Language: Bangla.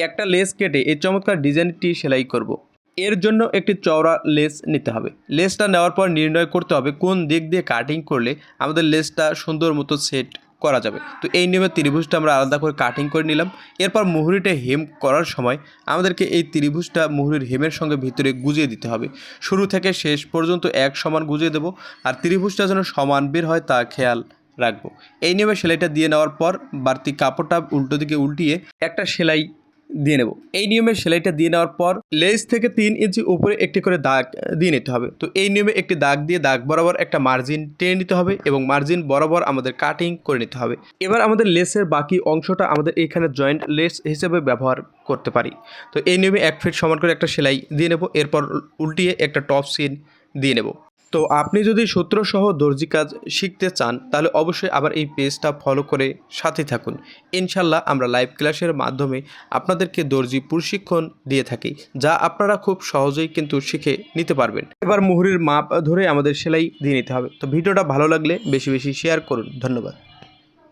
একটা লেস কেটে এই চমৎকার ডিজাইনটি সেলাই করব। এর জন্য একটি চওড়া লেস নিতে হবে। লেসটা নেওয়ার পর নির্ণয় করতে হবে কোন দিক দিয়ে কাটিং করলে আমাদের লেসটা সুন্দর মতো সেট করা যাবে। তো এই নিয়মে ত্রিভুজটা আমরা আলাদা করে কাটিং করে নিলাম। এরপর মুহুরিটা হেম করার সময় আমাদেরকে এই ত্রিভুজটা মুহুরির হেমের সঙ্গে ভিতরে গুজিয়ে দিতে হবে। শুরু থেকে শেষ পর্যন্ত এক সমান গুজিয়ে দেব, আর ত্রিভুজটা যেন সমান বের হয় তা খেয়াল রাখবো। এই নিয়মে সেলাইটা দিয়ে নেওয়ার পর বাড়তি কাপড়টা উল্টো দিকে উল্টিয়ে একটা সেলাই দিয়ে নেব। এই নিয়মে সেলাইটা দিয়ে নেওয়ার পর লেস থেকে 3 ইঞ্চি উপরে একটি করে দাগ দিয়ে নিতে হবে। তো এই নিয়মে একটি দাগ দিয়ে দাগ বরাবর একটা মার্জিন টেনে নিতে হবে এবং মার্জিন বরাবর আমাদের কাটিং করে নিতে হবে। এবার আমাদের লেসের বাকি অংশটা আমাদের এইখানে জয়েন্ট লেস হিসেবে ব্যবহার করতে পারি। তো এই নিয়মে 1 ফিট সমান করে একটা সেলাই দিয়ে নেব। এরপর উল্টিয়ে একটা টপ সিন দিয়ে নেব। তো আপনি যদি সূত্রসহ দর্জি কাজ শিখতে চান তাহলে অবশ্যই আবার এই পেজটা ফলো করে সাথে থাকুন। ইনশাল্লাহ আমরা লাইভ ক্লাসের মাধ্যমে আপনাদেরকে দর্জি প্রশিক্ষণ দিয়ে থাকি, যা আপনারা খুব সহজেই কিন্তু শিখে নিতে পারবেন। এবার মুহুরির মাপ ধরে আমাদের সেলাই দিয়ে নিতে হবে। তো ভিডিওটা ভালো লাগলে বেশি বেশি শেয়ার করুন। ধন্যবাদ।